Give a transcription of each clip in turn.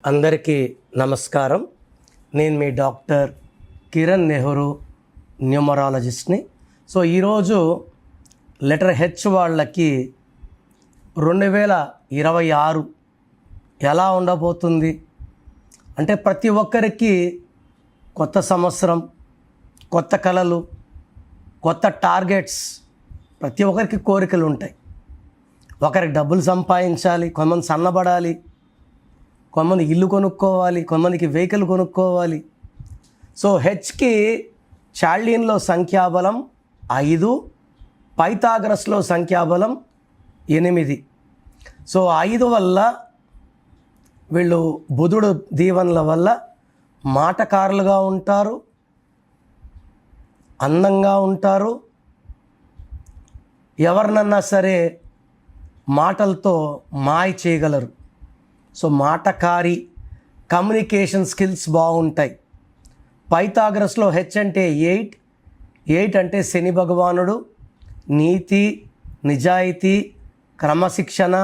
అందరికీ నమస్కారం. నేను మీ డాక్టర్ కిరణ్ నెహ్రూ, న్యూమరాలజిస్ట్ని. సో ఈరోజు లెటర్ హెచ్ వాళ్ళకి 2026 ఎలా ఉండబోతుంది అంటే, ప్రతి ఒక్కరికి కొత్త సంవత్సరం, కొత్త కళలు, కొత్త టార్గెట్స్, ప్రతి ఒక్కరికి కోరికలు ఉంటాయి. ఒకరికి డబ్బులు సంపాదించాలి, కొంతమంది సన్నబడాలి, కొంతమంది ఇల్లు కొనుక్కోవాలి, కొంతమందికి వెహికల్ కొనుక్కోవాలి. సో హెచ్కి చాల్డీన్లో సంఖ్యాబలం 5, పైథాగరస్లో సంఖ్యాబలం 8. సో 5 వల్ల వీళ్ళు బుధుడు దీవెనల వల్ల మాటకారులుగా ఉంటారు, అందంగా ఉంటారు, ఎవరినన్నా సరే మాటలతో మాయ చేయగలరు. సో మాటకారి, కమ్యూనికేషన్ స్కిల్స్ బాగుంటాయి. పైథాగరస్లో హెచ్ అంటే 8 అంటే శని భగవానుడు, నీతి, నిజాయితీ, క్రమశిక్షణ,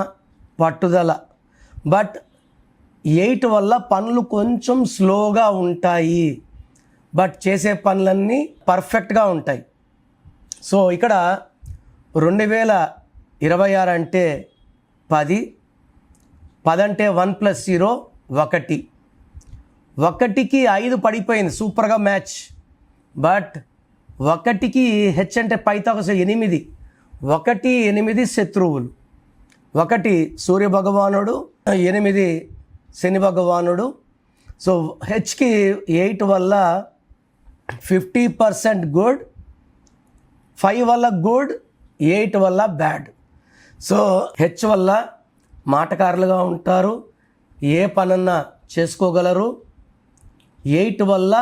పట్టుదల. బట్ 8 వల్ల పనులు కొంచెం స్లోగా ఉంటాయి, బట్ చేసే పనులన్నీ పర్ఫెక్ట్గా ఉంటాయి. సో ఇక్కడ 2026 అంటే 10 అంటే 1 + 0 1. 1కి 5 పడిపోయింది, సూపర్గా మ్యాచ్. బట్ 1కి హెచ్ అంటే పైథాగరస్ 8. 1, 8 శత్రువులు. 1 సూర్య భగవానుడు, 8 శని భగవానుడు. సో హెచ్కి 8 వల్ల 50% గుడ్, 5 వల్ల గుడ్, 8 వల్ల బ్యాడ్. సో హెచ్ వల్ల మాటకారులుగా ఉంటారు, ఏ పనన్నా చేసుకోగలరు. 8 వల్ల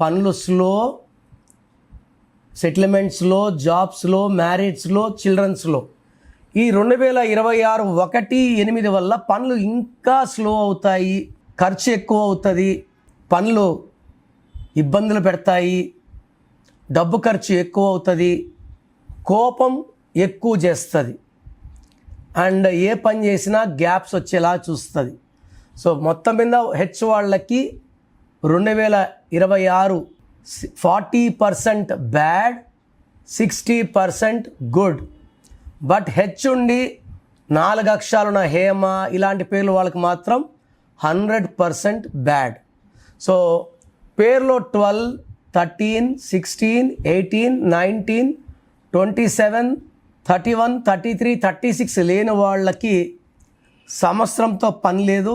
పనులు స్లో, సెటిల్మెంట్స్లో, జాబ్స్లో, మ్యారేజ్లో, చిల్డ్రన్స్లో. ఈ 2026 1, 8 వల్ల పనులు ఇంకా స్లో అవుతాయి, ఖర్చు ఎక్కువ అవుతుంది, పనులు ఇబ్బందులు పెడతాయి, డబ్బు ఖర్చు ఎక్కువ అవుతుంది, కోపం ఎక్కువ చేస్తుంది, అండ్ ఏ పని చేసినా గ్యాప్స్ వచ్చేలా చూస్తుంది. సో మొత్తం మీద హెచ్ వాళ్ళకి 2026 40% బ్యాడ్, 60% గుడ్. బట్ హెచ్ ఉండి 4 అక్షరాలున్న హేమ ఇలాంటి పేర్లు వాళ్ళకి మాత్రం 100% బ్యాడ్. సో పేర్లో 12, 13, 16, 18, 19, 27, 31, 33, 36 లేని వాళ్ళకి సంవత్సరంతో పని లేదు,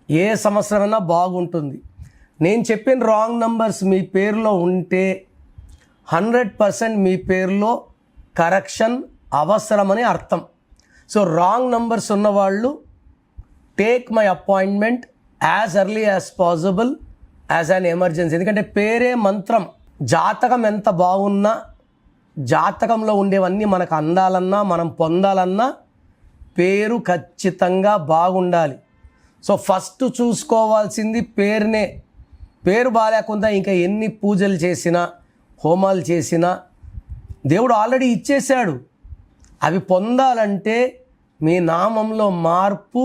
ఏ సంవత్సరమైనా బాగుంటుంది. నేను చెప్పిన రాంగ్ నంబర్స్ మీ పేరులో ఉంటే 100% మీ పేరులో కరెక్షన్ అవసరమని అర్థం. సో రాంగ్ నంబర్స్ ఉన్నవాళ్ళు take my appointment as early as possible as an emergency. ఎందుకంటే పేరే మంత్రం. జాతకం ఎంత బాగున్నా, జాతకంలో ఉండేవన్నీ మనకు అందాలన్నా, మనం పొందాలన్నా పేరు ఖచ్చితంగా బాగుండాలి. సో ఫస్ట్ చూసుకోవాల్సింది పేరునే. పేరు బాగాలేకుండా ఇంకా ఎన్ని పూజలు చేసినా, హోమాలు చేసినా దేవుడు ఆల్రెడీ ఇచ్చేశాడు. అవి పొందాలంటే మీ నామంలో మార్పు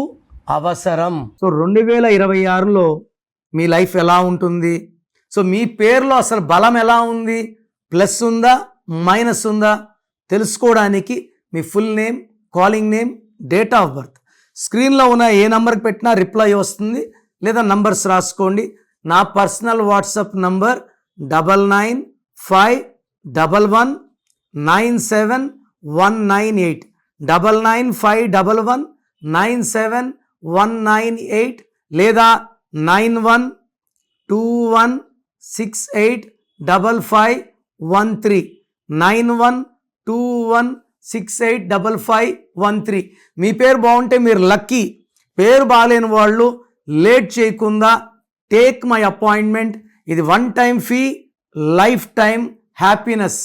అవసరం. సో 2026లో మీ లైఫ్ ఎలా ఉంటుంది? సో మీ పేరులో అసలు బలం ఎలా ఉంది, ప్లస్ ఉందా, మైనస్ ఉందా తెలుసుకోవడానికి మీ full name, calling name, date of birth స్క్రీన్లో ఉన్న ఏ నెంబర్కి పెట్టినా రిప్లై వస్తుంది, లేదా నంబర్స్ రాసుకోండి. నా పర్సనల్ వాట్సాప్ నంబర్ 9951197198, 9951197198, లేదా 9121685513, 9121685513. మీ పేరు బాగుంటే మీరు లక్కీ. పేరు బాగాలేని వాళ్ళు లేట్ చేయకుండా టేక్ మై అపాయింట్మెంట్. ఇది 1 time fee, life time happiness.